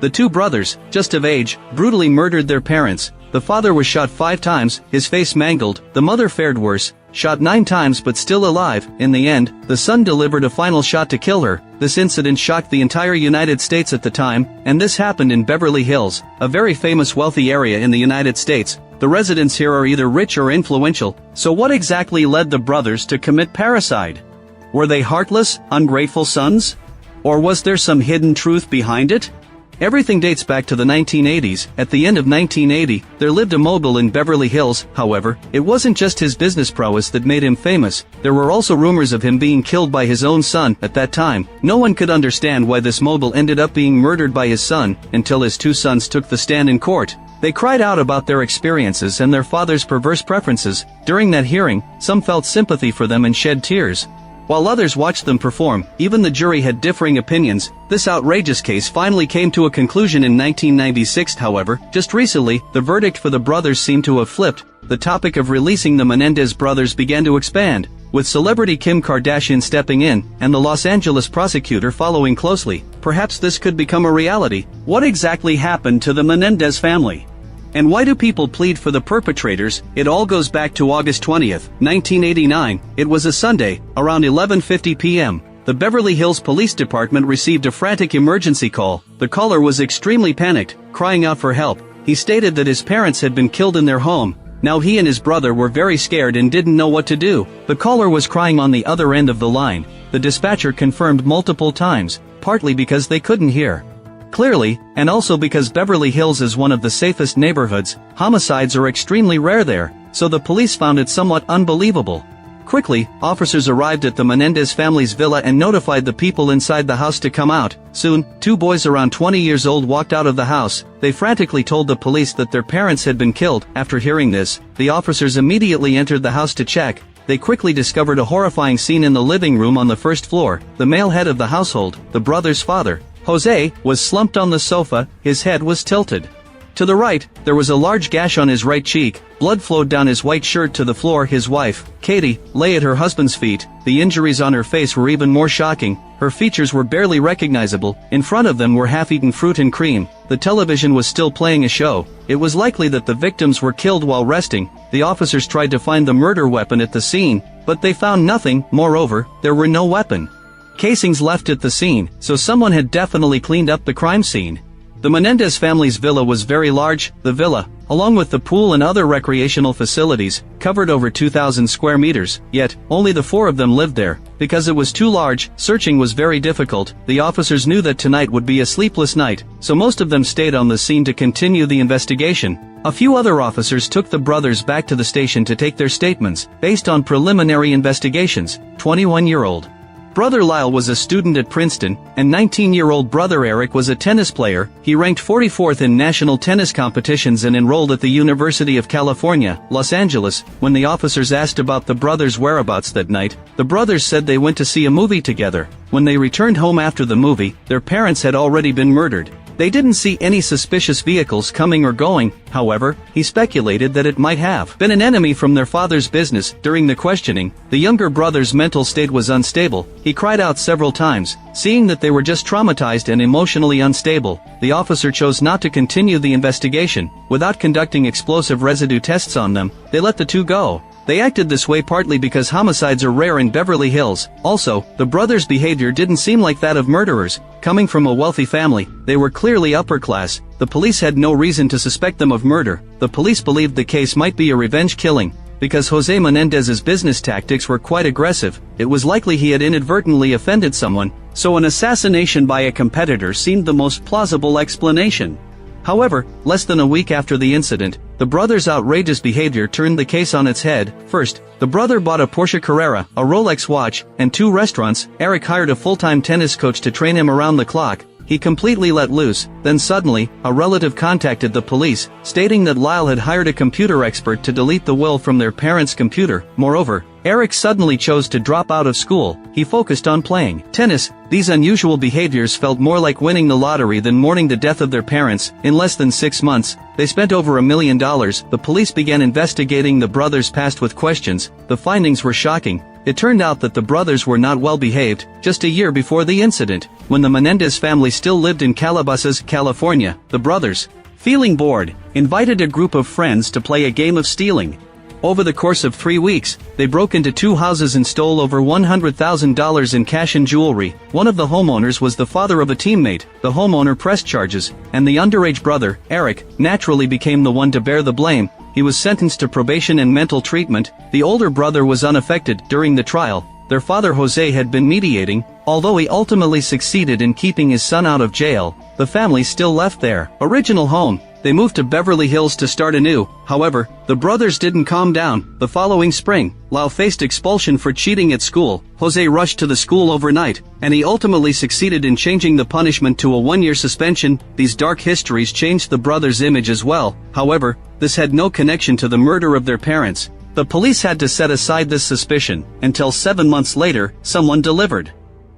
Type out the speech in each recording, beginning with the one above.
The two brothers, just of age, brutally murdered their parents. The father was shot 5 times, his face mangled. The mother fared worse, shot 9 times but still alive. In the end, the son delivered a final shot to kill her. This incident shocked the entire United States at the time, and this happened in Beverly Hills, a very famous wealthy area in the United States. The residents here are either rich or influential. So what exactly led the brothers to commit parricide? Were they heartless, ungrateful sons? Or was there some hidden truth behind it? Everything dates back to the 1980s. At the end of 1980, there lived a mogul in Beverly Hills. However, it wasn't just his business prowess that made him famous. There were also rumors of him being killed by his own son. At that time, no one could understand why this mogul ended up being murdered by his son, until his 2 sons took the stand in court. They cried out about their experiences and their father's perverse preferences. During that hearing, some felt sympathy for them and shed tears, while others watched them perform. Even the jury had differing opinions. This outrageous case finally came to a conclusion in 1996. However, just recently, the verdict for the brothers seemed to have flipped. The topic of releasing the Menendez brothers began to expand, with celebrity Kim Kardashian stepping in, and the Los Angeles prosecutor following closely. Perhaps this could become a reality. What exactly happened to the Menendez family? And why do people plead for the perpetrators? It all goes back to August 20th, 1989. It was a Sunday, around 11:50 p.m. The Beverly Hills Police Department received a frantic emergency call. The caller was extremely panicked, crying out for help. He stated that his parents had been killed in their home. Now he and his brother were very scared and didn't know what to do. The caller was crying on the other end of the line. The dispatcher confirmed multiple times, partly because they couldn't hear clearly, and also because Beverly Hills is one of the safest neighborhoods. Homicides are extremely rare there, so the police found it somewhat unbelievable. Quickly, officers arrived at the Menendez family's villa and notified the people inside the house to come out. Soon, 2 boys around 20 years old walked out of the house. They frantically told the police that their parents had been killed. After hearing this, the officers immediately entered the house to check. They quickly discovered a horrifying scene in the living room on the first floor. The male head of the household, the brothers' father, Jose, was slumped on the sofa. His head was tilted to the right. There was a large gash on his right cheek. Blood flowed down his white shirt to the floor. His wife, Katie, lay at her husband's feet. The injuries on her face were even more shocking. Her features were barely recognizable. In front of them were half-eaten fruit and cream. The television was still playing a show. It was likely that the victims were killed while resting. The officers tried to find the murder weapon at the scene, but they found nothing. Moreover, there were no weapon casings left at the scene, so someone had definitely cleaned up the crime scene. The Menendez family's villa was very large. The villa, along with the pool and other recreational facilities, covered over 2,000 square meters, yet, only the 4 of them lived there. Because it was too large, searching was very difficult. The officers knew that tonight would be a sleepless night, so most of them stayed on the scene to continue the investigation. A few other officers took the brothers back to the station to take their statements, based on preliminary investigations. 21-year-old brother Lyle was a student at Princeton, and 19-year-old brother Eric was a tennis player. He ranked 44th in national tennis competitions and enrolled at the University of California, Los Angeles. When the officers asked about the brothers' whereabouts that night, the brothers said they went to see a movie together. When they returned home after the movie, their parents had already been murdered. They didn't see any suspicious vehicles coming or going. However, he speculated that it might have been an enemy from their father's business. During the questioning, the younger brother's mental state was unstable. He cried out several times. Seeing that they were just traumatized and emotionally unstable, the officer chose not to continue the investigation. Without conducting explosive residue tests on them, they let the 2 go. They acted this way partly because homicides are rare in Beverly Hills. Also, the brothers' behavior didn't seem like that of murderers. Coming from a wealthy family, they were clearly upper class. The police had no reason to suspect them of murder. The police believed the case might be a revenge killing. Because Jose Menendez's business tactics were quite aggressive, it was likely he had inadvertently offended someone, so an assassination by a competitor seemed the most plausible explanation. However, less than a week after the incident, the brothers' outrageous behavior turned the case on its head. First, the brother bought a Porsche Carrera, a Rolex watch, and 2 restaurants. Eric hired a full-time tennis coach to train him around the clock. He completely let loose. Then suddenly, a relative contacted the police, stating that Lyle had hired a computer expert to delete the will from their parents' computer. Moreover, Eric suddenly chose to drop out of school. He focused on playing tennis. These unusual behaviors felt more like winning the lottery than mourning the death of their parents. In less than 6 months, they spent over $1 million. The police began investigating the brothers' past with questions. The findings were shocking. It turned out that the brothers were not well behaved. Just a year before the incident, when the Menendez family still lived in Calabasas, California, the brothers, feeling bored, invited a group of friends to play a game of stealing. Over the course of 3 weeks, they broke into 2 houses and stole over $100,000 in cash and jewelry. One of the homeowners was the father of a teammate. The homeowner pressed charges, and the underage brother, Eric, naturally became the one to bear the blame. He was sentenced to probation and mental treatment. The older brother was unaffected. During the trial, their father Jose had been mediating. Although he ultimately succeeded in keeping his son out of jail, the family still left their original home. They moved to Beverly Hills to start anew. However, the brothers didn't calm down. The following spring, Lau faced expulsion for cheating at school. Jose rushed to the school overnight, and he ultimately succeeded in changing the punishment to a 1-year suspension. These dark histories changed the brothers' image as well. However, this had no connection to the murder of their parents. The police had to set aside this suspicion, until 7 months later, someone delivered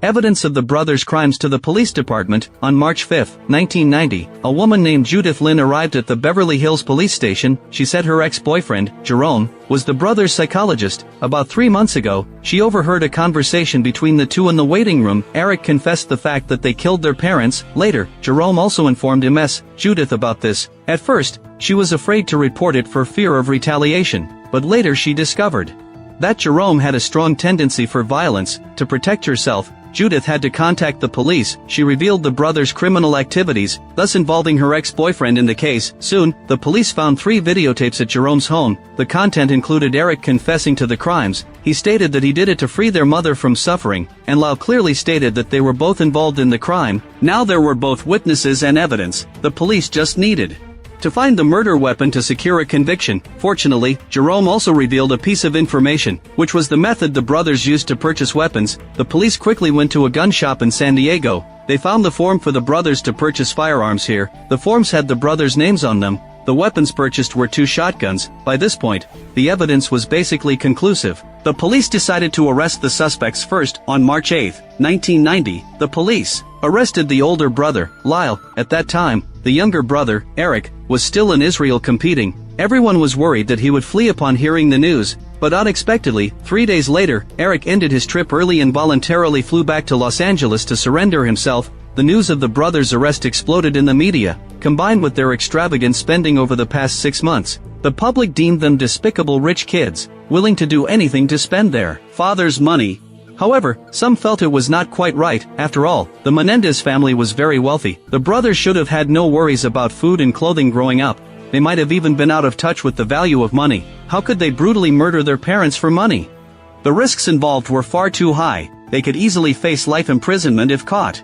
evidence of the brothers' crimes to the police department. On March 5, 1990, a woman named Judith Lynn arrived at the Beverly Hills police station. She said her ex-boyfriend, Jerome, was the brothers' psychologist. About 3 months ago, she overheard a conversation between the two in the waiting room. Eric confessed the fact that they killed their parents. Later, Jerome also informed Ms. Judith about this. At first, she was afraid to report it for fear of retaliation, but later she discovered that Jerome had a strong tendency for violence. To protect herself, Judith had to contact the police. She revealed the brothers' criminal activities, thus involving her ex-boyfriend in the case. Soon, the police found 3 videotapes at Jerome's home. The content included Eric confessing to the crimes. He stated that he did it to free their mother from suffering, and Lau clearly stated that they were both involved in the crime. Now there were both witnesses and evidence. The police just needed to find the murder weapon to secure a conviction. Fortunately, Jerome also revealed a piece of information, which was the method the brothers used to purchase weapons. The police quickly went to a gun shop in San Diego. They found the form for the brothers to purchase firearms here. The forms had the brothers' names on them. The weapons purchased were 2 shotguns. By this point, the evidence was basically conclusive. The police decided to arrest the suspects first. On March 8, 1990, the police arrested the older brother, Lyle. At that time, the younger brother, Eric, was still in Israel competing. Everyone was worried that he would flee upon hearing the news, but unexpectedly, 3 days later, Eric ended his trip early and voluntarily flew back to Los Angeles to surrender himself. The news of the brothers' arrest exploded in the media. Combined with their extravagant spending over the past 6 months, the public deemed them despicable rich kids, willing to do anything to spend their father's money. However, some felt it was not quite right. After all, the Menendez family was very wealthy. The brothers should have had no worries about food and clothing growing up. They might have even been out of touch with the value of money. How could they brutally murder their parents for money? The risks involved were far too high. They could easily face life imprisonment if caught.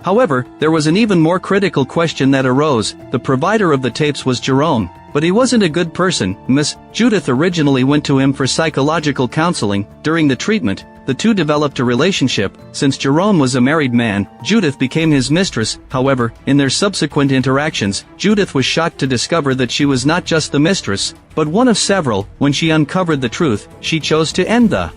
However, there was an even more critical question that arose. The provider of the tapes was Jerome, but he wasn't a good person. Miss Judith originally went to him for psychological counseling. During the treatment, the two developed a relationship. Since Jerome was a married man, Judith became his mistress. However, in their subsequent interactions, Judith was shocked to discover that she was not just the mistress, but one of several. When she uncovered the truth, she chose to end the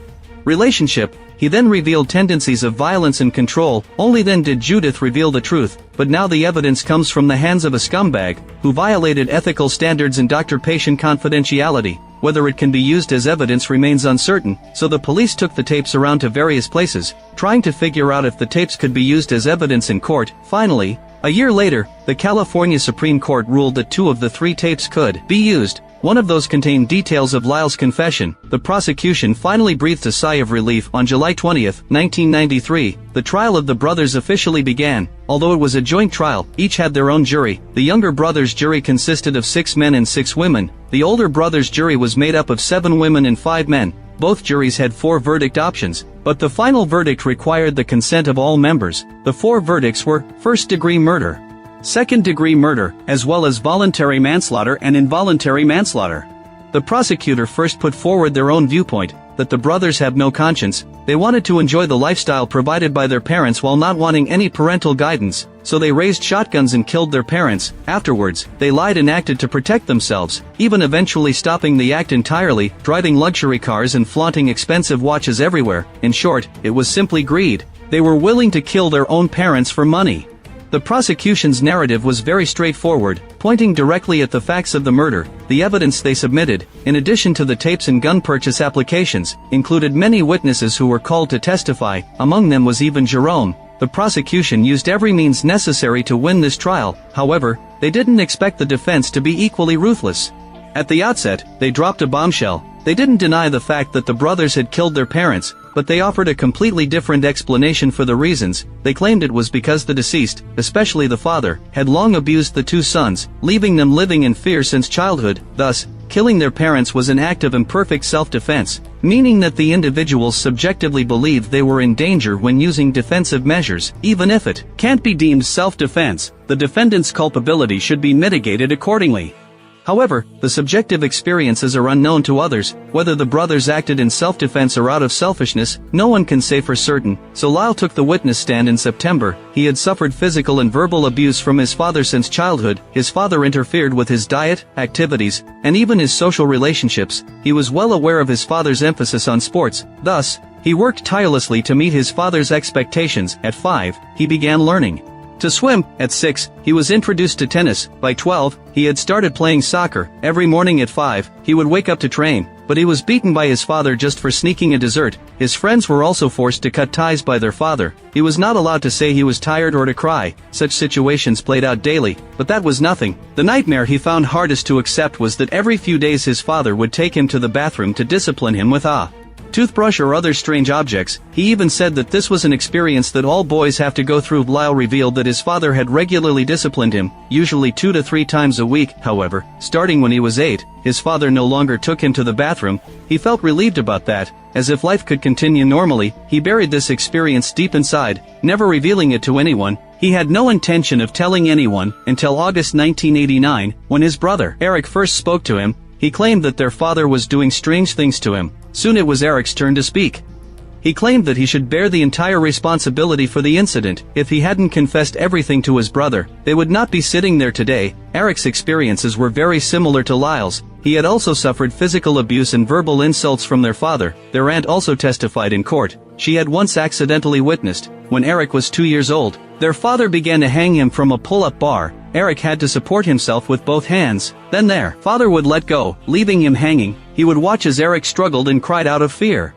relationship. He then revealed tendencies of violence and control. Only then did Judith reveal the truth. But now the evidence comes from the hands of a scumbag, who violated ethical standards and doctor-patient confidentiality. Whether it can be used as evidence remains uncertain, so the police took the tapes around to various places, trying to figure out if the tapes could be used as evidence in court. Finally, a year later, the California Supreme Court ruled that 2 of the 3 tapes could be used. One of those contained details of Lyle's confession. The prosecution finally breathed a sigh of relief. On July 20, 1993, the trial of the brothers officially began. Although it was a joint trial, each had their own jury. The younger brothers' jury consisted of 6 men and 6 women. The older brothers' jury was made up of 7 women and 5 men. Both juries had 4 verdict options, but the final verdict required the consent of all members. The 4 verdicts were first-degree murder, second-degree murder, as well as voluntary manslaughter and involuntary manslaughter. The prosecutor first put forward their own viewpoint, that the brothers have no conscience. They wanted to enjoy the lifestyle provided by their parents while not wanting any parental guidance, so they raised shotguns and killed their parents. Afterwards, they lied and acted to protect themselves, even eventually stopping the act entirely, driving luxury cars and flaunting expensive watches everywhere. In short, it was simply greed. They were willing to kill their own parents for money. The prosecution's narrative was very straightforward, pointing directly at the facts of the murder. The evidence they submitted, in addition to the tapes and gun purchase applications, included many witnesses who were called to testify. Among them was even Jerome. The prosecution used every means necessary to win this trial. However, they didn't expect the defense to be equally ruthless. At the outset, they dropped a bombshell. They didn't deny the fact that the brothers had killed their parents, but they offered a completely different explanation for the reasons. They claimed it was because the deceased, especially the father, had long abused the two sons, leaving them living in fear since childhood. Thus, killing their parents was an act of imperfect self-defense, meaning that the individuals subjectively believed they were in danger when using defensive measures. Even if it can't be deemed self-defense, the defendant's culpability should be mitigated accordingly. However, the subjective experiences are unknown to others. Whether the brothers acted in self-defense or out of selfishness, no one can say for certain. So Lyle took the witness stand in September. He had suffered physical and verbal abuse from his father since childhood. His father interfered with his diet, activities, and even his social relationships. He was well aware of his father's emphasis on sports. Thus, he worked tirelessly to meet his father's expectations. At 5, he began learning to swim. At 6, he was introduced to tennis. By 12, he had started playing soccer. Every morning at 5, he would wake up to train, but he was beaten by his father just for sneaking a dessert. His friends were also forced to cut ties by their father. He was not allowed to say he was tired or to cry. Such situations played out daily, but that was nothing. The nightmare he found hardest to accept was that every few days his father would take him to the bathroom to discipline him with a toothbrush or other strange objects. He even said that this was an experience that all boys have to go through. Lyle revealed that his father had regularly disciplined him, usually 2 to 3 times a week. However, starting when he was 8, his father no longer took him to the bathroom. He felt relieved about that. As if life could continue normally, he buried this experience deep inside, never revealing it to anyone. He had no intention of telling anyone until August 1989, when his brother, Eric, first spoke to him. He claimed that their father was doing strange things to him. Soon it was Eric's turn to speak. He claimed that he should bear the entire responsibility for the incident. If he hadn't confessed everything to his brother, they would not be sitting there today. Eric's experiences were very similar to Lyle's. He had also suffered physical abuse and verbal insults from their father. Their aunt also testified in court. She had once accidentally witnessed, when Eric was 2 years old, their father began to hang him from a pull-up bar. Eric had to support himself with both hands. Then their father would let go, leaving him hanging. He would watch as Eric struggled and cried out of fear.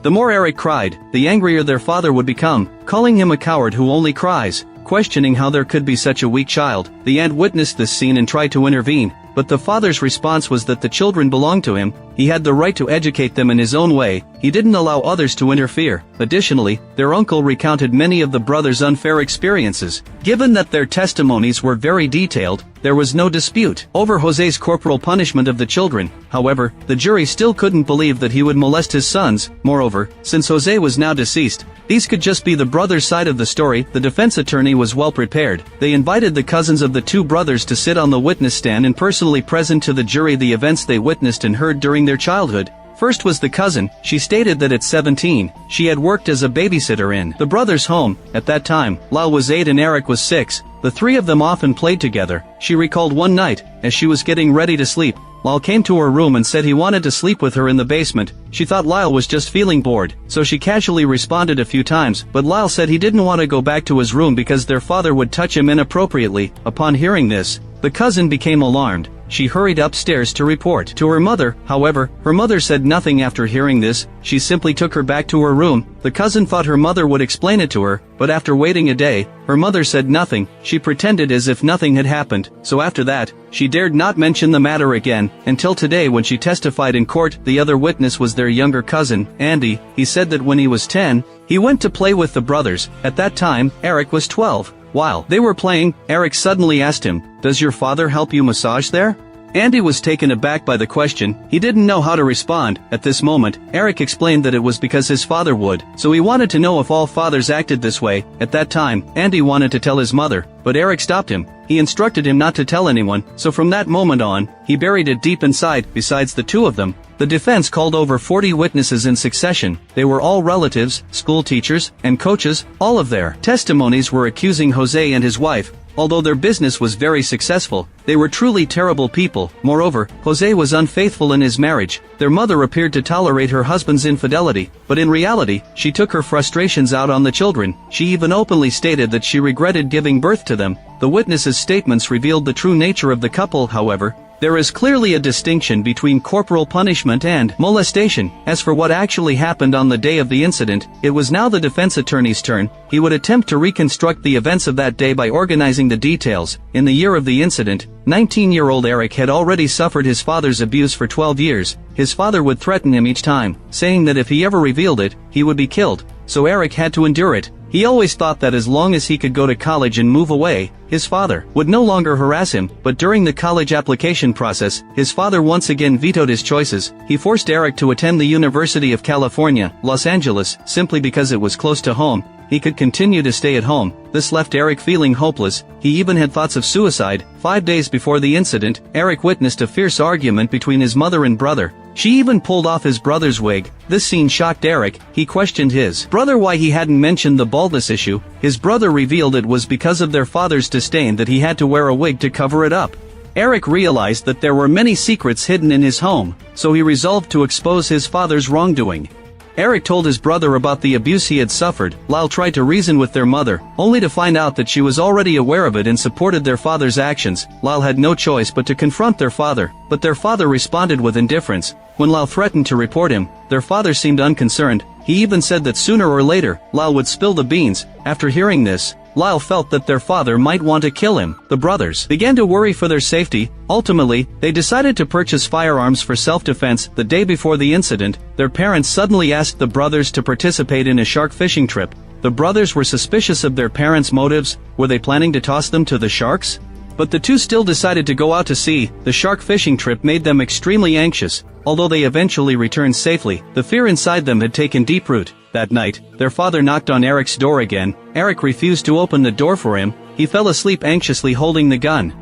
The more Eric cried, the angrier their father would become, calling him a coward who only cries, questioning how there could be such a weak child. The aunt witnessed this scene and tried to intervene, but the father's response was that the children belonged to him. He had the right to educate them in his own way. He didn't allow others to interfere. Additionally, their uncle recounted many of the brothers' unfair experiences. Given that their testimonies were very detailed, there was no dispute over Jose's corporal punishment of the children. However, the jury still couldn't believe that he would molest his sons. Moreover, since Jose was now deceased, these could just be the brothers' side of the story. The defense attorney was well prepared. They invited the cousins of the two brothers to sit on the witness stand and personally present to the jury the events they witnessed and heard during their childhood. First was the cousin. She stated that at 17, she had worked as a babysitter in the brothers' home. At that time, Lyle was 8 and Eric was 6. The three of them often played together. She recalled one night, as she was getting ready to sleep, Lyle came to her room and said he wanted to sleep with her in the basement. She thought Lyle was just feeling bored, so she casually responded a few times, but Lyle said he didn't want to go back to his room because their father would touch him inappropriately. Upon hearing this, the cousin became alarmed. She hurried upstairs to report to her mother. However, her mother said nothing after hearing this. She simply took her back to her room. The cousin thought her mother would explain it to her, but after waiting a day, her mother said nothing. She pretended as if nothing had happened. So after that, she dared not mention the matter again, until today when she testified in court. The other witness was their younger cousin, Andy. He said that when he was 10, he went to play with the brothers. At that time, Eric was 12. While they were playing, Eric suddenly asked him, "Does your father help you massage there?" Andy was taken aback by the question. He didn't know how to respond. At this moment, Eric explained that it was because his father would, so he wanted to know if all fathers acted this way. At that time, Andy wanted to tell his mother, but Eric stopped him. He instructed him not to tell anyone, so from that moment on, he buried it deep inside. Besides the two of them, the defense called over 40 witnesses in succession. They were all relatives, school teachers, and coaches. All of their testimonies were accusing Jose and his wife, Although their business was very successful, they were truly terrible people. Moreover, Jose was unfaithful in his marriage. Their mother appeared to tolerate her husband's infidelity, but in reality, she took her frustrations out on the children. She even openly stated that she regretted giving birth to them. The witnesses' statements revealed the true nature of the couple, however. There is clearly a distinction between corporal punishment and molestation. As for what actually happened on the day of the incident, it was now the defense attorney's turn. He would attempt to reconstruct the events of that day by organizing the details. In the year of the incident, 19-year-old Eric had already suffered his father's abuse for 12 years. His father would threaten him each time, saying that if he ever revealed it, he would be killed. So Eric had to endure it. He always thought that as long as he could go to college and move away, his father would no longer harass him. But during the college application process, his father once again vetoed his choices. He forced Eric to attend the University of California, Los Angeles, simply because it was close to home. He could continue to stay at home. This left Eric feeling hopeless. He even had thoughts of suicide. 5 days before the incident, Eric witnessed a fierce argument between his mother and brother. She even pulled off his brother's wig. This scene shocked Eric. He questioned his brother why he hadn't mentioned the baldness issue. His brother revealed it was because of their father's disdain that he had to wear a wig to cover it up. Eric realized that there were many secrets hidden in his home, so he resolved to expose his father's wrongdoing. Eric told his brother about the abuse he had suffered. Lyle tried to reason with their mother, only to find out that she was already aware of it and supported their father's actions. Lyle had no choice but to confront their father, but their father responded with indifference. When Lyle threatened to report him, their father seemed unconcerned. He even said that sooner or later, Lyle would spill the beans. After hearing this, Lyle felt that their father might want to kill him. The brothers began to worry for their safety. Ultimately, they decided to purchase firearms for self-defense. The day before the incident, their parents suddenly asked the brothers to participate in a shark fishing trip. The brothers were suspicious of their parents' motives. Were they planning to toss them to the sharks? But the two still decided to go out to sea. The shark fishing trip made them extremely anxious. Although they eventually returned safely, the fear inside them had taken deep root. That night, their father knocked on Eric's door again. Eric refused to open the door for him. He fell asleep anxiously holding the gun.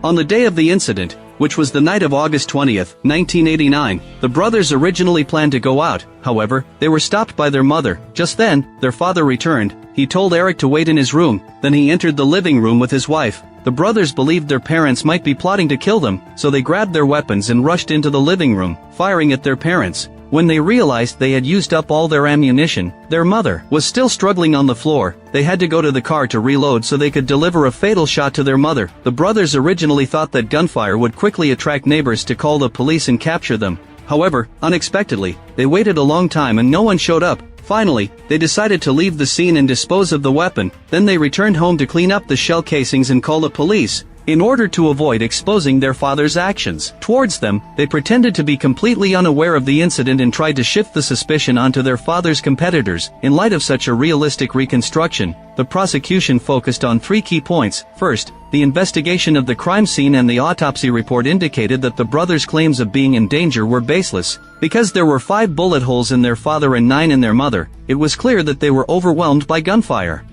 On the day of the incident, which was the night of August 20th, 1989, the brothers originally planned to go out. However, they were stopped by their mother. Just then, their father returned. He told Eric to wait in his room. Then he entered the living room with his wife. The brothers believed their parents might be plotting to kill them, so they grabbed their weapons and rushed into the living room, firing at their parents. When they realized they had used up all their ammunition, their mother was still struggling on the floor. They had to go to the car to reload so they could deliver a fatal shot to their mother. The brothers originally thought that gunfire would quickly attract neighbors to call the police and capture them. However, unexpectedly, they waited a long time and no one showed up. Finally, they decided to leave the scene and dispose of the weapon. Then they returned home to clean up the shell casings and call the police. In order to avoid exposing their father's actions towards them, they pretended to be completely unaware of the incident and tried to shift the suspicion onto their father's competitors. In light of such a realistic reconstruction, the prosecution focused on 3 key points. First, the investigation of the crime scene and the autopsy report indicated that the brothers' claims of being in danger were baseless. Because there were 5 bullet holes in their father and 9 in their mother, it was clear that they were overwhelmed by gunfire.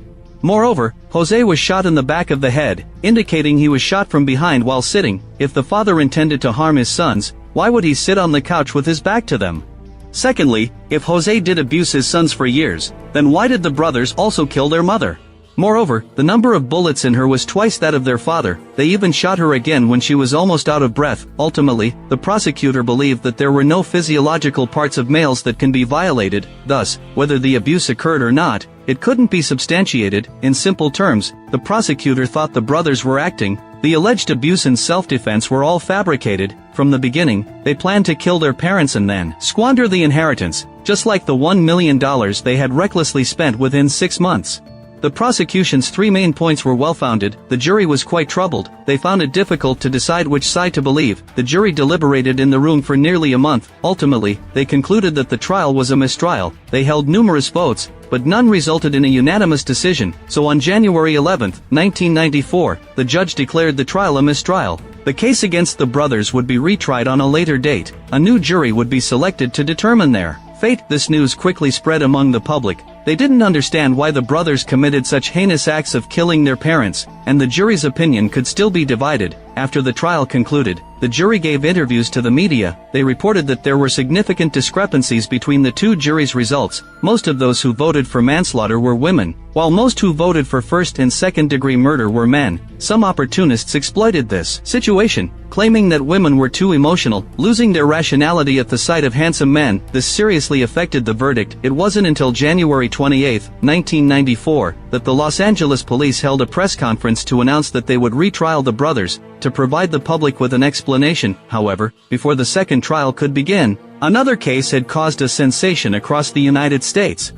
Moreover, Jose was shot in the back of the head, indicating he was shot from behind while sitting. If the father intended to harm his sons, why would he sit on the couch with his back to them? Secondly, if Jose did abuse his sons for years, then why did the brothers also kill their mother? Moreover, the number of bullets in her was twice that of their father. They even shot her again when she was almost out of breath. Ultimately, the prosecutor believed that there were no physiological parts of males that can be violated. Thus, whether the abuse occurred or not, it couldn't be substantiated. In simple terms, the prosecutor thought the brothers were acting. The alleged abuse and self-defense were all fabricated. From the beginning, they planned to kill their parents and then squander the inheritance, just like the $1 million they had recklessly spent within 6 months. The prosecution's 3 main points were well-founded. The jury was quite troubled. They found it difficult to decide which side to believe. The jury deliberated in the room for nearly a month. Ultimately, they concluded that the trial was a mistrial. They held numerous votes, but none resulted in a unanimous decision. So on January 11, 1994, the judge declared the trial a mistrial. The case against the brothers would be retried on a later date. A new jury would be selected to determine their fate. This news quickly spread among the public. They didn't understand why the brothers committed such heinous acts of killing their parents, and the jury's opinion could still be divided. After the trial concluded, the jury gave interviews to the media. They reported that there were significant discrepancies between the two juries' results. Most of those who voted for manslaughter were women, while most who voted for first and second-degree murder were men. Some opportunists exploited this situation, claiming that women were too emotional, losing their rationality at the sight of handsome men. This seriously affected the verdict. It wasn't until January 28, 1994, that the Los Angeles police held a press conference to announce that they would retrial the brothers, to provide the public with an explanation. However, before the second trial could begin, another case had caused a sensation across the United States.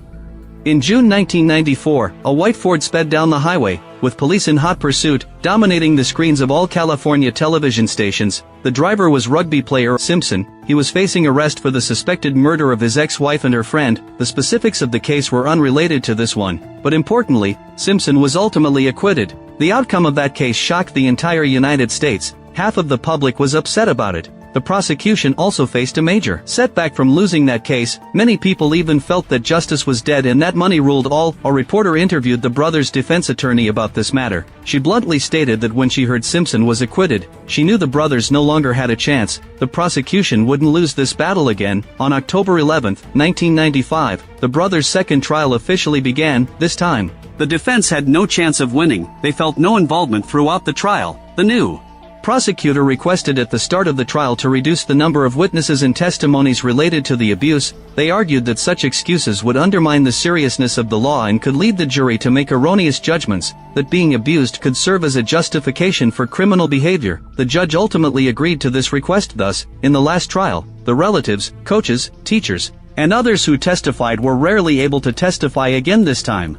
In June 1994, a white Ford sped down the highway, with police in hot pursuit, dominating the screens of all California television stations. The driver was rugby player Simpson. He was facing arrest for the suspected murder of his ex-wife and her friend. The specifics of the case were unrelated to this one, but importantly, Simpson was ultimately acquitted. The outcome of that case shocked the entire United States. Half of the public was upset about it. The prosecution also faced a major setback from losing that case. Many people even felt that justice was dead and that money ruled all. A reporter interviewed the brothers' defense attorney about this matter. She bluntly stated that when she heard Simpson was acquitted, she knew the brothers no longer had a chance. The prosecution wouldn't lose this battle again. On October 11, 1995, the brothers' second trial officially began. This time, the defense had no chance of winning. They felt no involvement throughout the trial. The new prosecutor requested at the start of the trial to reduce the number of witnesses and testimonies related to the abuse. They argued that such excuses would undermine the seriousness of the law and could lead the jury to make erroneous judgments, that being abused could serve as a justification for criminal behavior. The judge ultimately agreed to this request. Thus, in the last trial, the relatives, coaches, teachers, and others who testified were rarely able to testify again this time.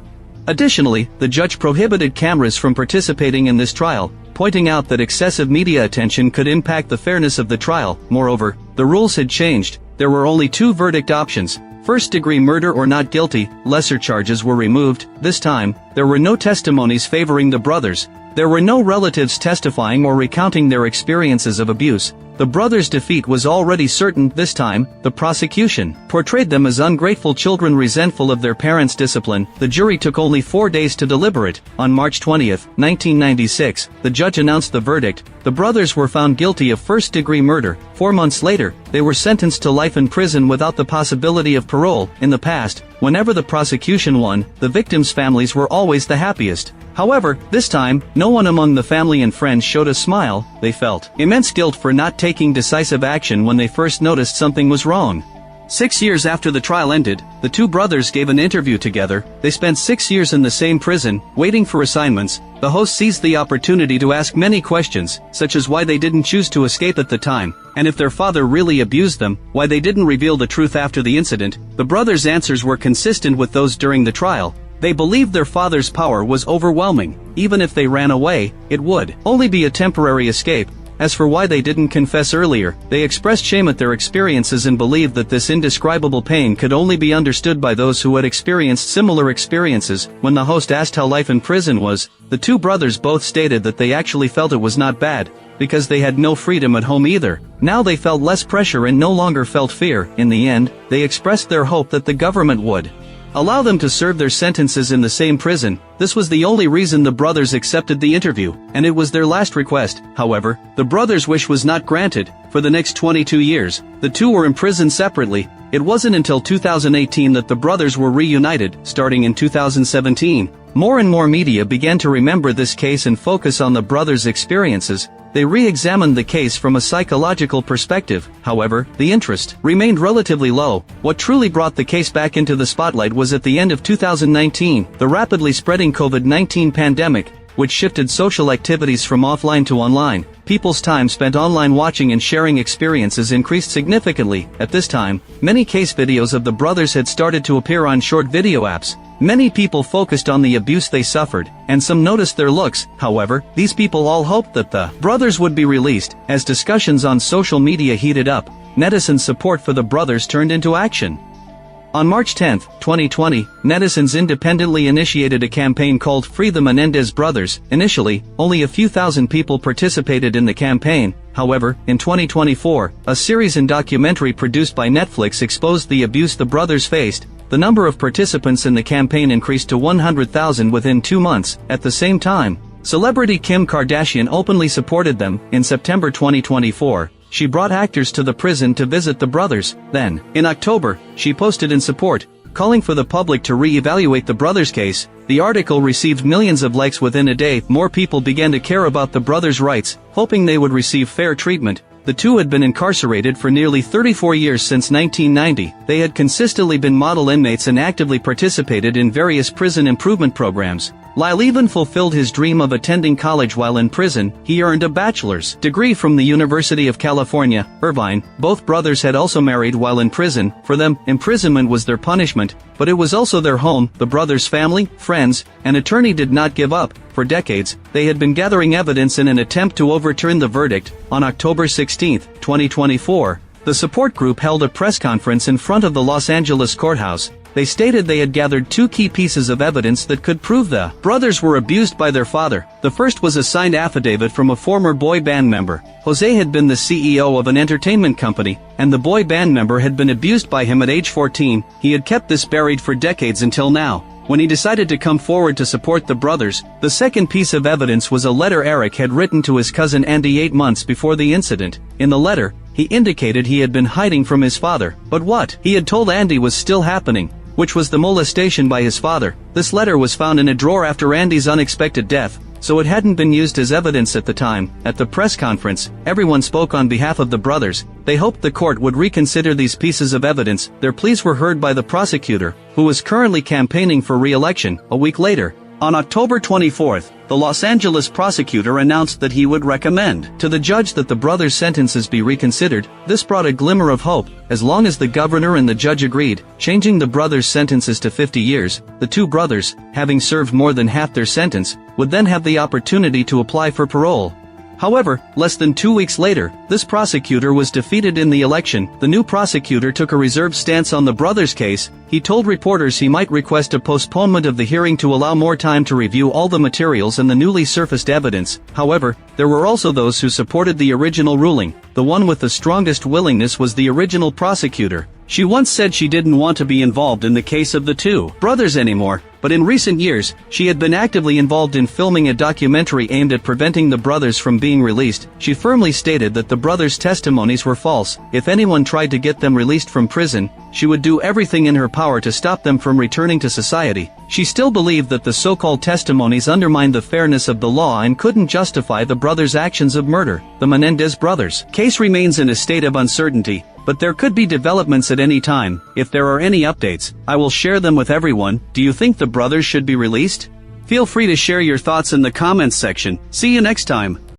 Additionally, the judge prohibited cameras from participating in this trial, pointing out that excessive media attention could impact the fairness of the trial. Moreover, the rules had changed. There were only two verdict options: first-degree murder or not guilty. Lesser charges were removed. This time, there were no testimonies favoring the brothers. There were no relatives testifying or recounting their experiences of abuse. The brothers' defeat was already certain. This time, the prosecution portrayed them as ungrateful children resentful of their parents' discipline. The jury took only 4 days to deliberate. On March 20, 1996, the judge announced the verdict. The brothers were found guilty of first-degree murder. 4 months later, they were sentenced to life in prison without the possibility of parole. In the past, whenever the prosecution won, the victims' families were always the happiest. However, this time, no one among the family and friends showed a smile. They felt immense guilt for not taking decisive action when they first noticed something was wrong. 6 years after the trial ended, the two brothers gave an interview together. They spent 6 years in the same prison, waiting for assignments. The host seized the opportunity to ask many questions, such as why they didn't choose to escape at the time, and if their father really abused them, why they didn't reveal the truth after the incident. The brothers' answers were consistent with those during the trial. They believed their father's power was overwhelming. Even if they ran away, it would only be a temporary escape. As for why they didn't confess earlier, they expressed shame at their experiences and believed that this indescribable pain could only be understood by those who had experienced similar experiences. When the host asked how life in prison was, the two brothers both stated that they actually felt it was not bad, because they had no freedom at home either. Now they felt less pressure and no longer felt fear. In the end, they expressed their hope that the government would allow them to serve their sentences in the same prison. This was the only reason the brothers accepted the interview, and it was their last request. However, the brothers' wish was not granted. For the next 22 years, the two were imprisoned separately. It wasn't until 2018 that the brothers were reunited. Starting in 2017, more and more media began to remember this case and focus on the brothers' experiences. They re-examined the case from a psychological perspective. However, the interest remained relatively low. What truly brought the case back into the spotlight was at the end of 2019, the rapidly spreading COVID-19 pandemic, which shifted social activities from offline to online. People's time spent online watching and sharing experiences increased significantly. At this time, many case videos of the brothers had started to appear on short video apps. Many people focused on the abuse they suffered, and some noticed their looks. However, these people all hoped that the brothers would be released. As discussions on social media heated up, netizen support for the brothers turned into action. On March 10, 2020, netizens independently initiated a campaign called Free the Menendez Brothers. Initially, only a few thousand people participated in the campaign. However, in 2024, a series and documentary produced by Netflix exposed the abuse the brothers faced. The number of participants in the campaign increased to 100,000 within 2 months. At the same time, Celebrity Kim Kardashian openly supported them. In September 2024, she brought actors to the prison to visit the brothers. Then, in October, she posted in support, calling for the public to re-evaluate the brothers' case. The article received millions of likes within a day. More people began to care about the brothers' rights, hoping they would receive fair treatment. The two had been incarcerated for nearly 34 years since 1990. They had consistently been model inmates and actively participated in various prison improvement programs. Lyle even fulfilled his dream of attending college while in prison. He earned a bachelor's degree from the University of California, Irvine. Both brothers had also married while in prison. For them, imprisonment was their punishment, but it was also their home. The brothers' family, friends, and attorney did not give up. For decades, they had been gathering evidence in an attempt to overturn the verdict. On October 16, 2024, the support group held a press conference in front of the Los Angeles courthouse. They stated they had gathered two key pieces of evidence that could prove the brothers were abused by their father. The first was a signed affidavit from a former boy band member. Jose had been the CEO of an entertainment company, and the boy band member had been abused by him at age 14. He had kept this buried for decades until now, when he decided to come forward to support the brothers. The second piece of evidence was a letter Eric had written to his cousin Andy 8 months before the incident. In the letter, he indicated he had been hiding from his father, but what he had told Andy was still happening, which was the molestation by his father. This letter was found in a drawer after Andy's unexpected death, so it hadn't been used as evidence at the time. At the press conference, everyone spoke on behalf of the brothers. They hoped the court would reconsider these pieces of evidence. Their pleas were heard by the prosecutor, who was currently campaigning for re-election. A week later, on October 24th, the Los Angeles prosecutor announced that he would recommend to the judge that the brothers' sentences be reconsidered. This brought a glimmer of hope, as long as the governor and the judge agreed, changing the brothers' sentences to 50 years. The two brothers, having served more than half their sentence, would then have the opportunity to apply for parole. However, less than 2 weeks later, this prosecutor was defeated in the election. The new prosecutor took a reserved stance on the brothers' case. He told reporters he might request a postponement of the hearing to allow more time to review all the materials and the newly surfaced evidence. However, there were also those who supported the original ruling. The one with the strongest willingness was the original prosecutor. She once said she didn't want to be involved in the case of the two brothers anymore, but in recent years, she had been actively involved in filming a documentary aimed at preventing the brothers from being released. She firmly stated that the brothers' testimonies were false. If anyone tried to get them released from prison, she would do everything in her power to stop them from returning to society. She still believed that the so-called testimonies undermined the fairness of the law and couldn't justify the brothers' actions of murder. The Menendez brothers' case remains in a state of uncertainty, but there could be developments at any time. If there are any updates, I will share them with everyone. Do you think the brothers should be released? Feel free to share your thoughts in the comments section. See you next time.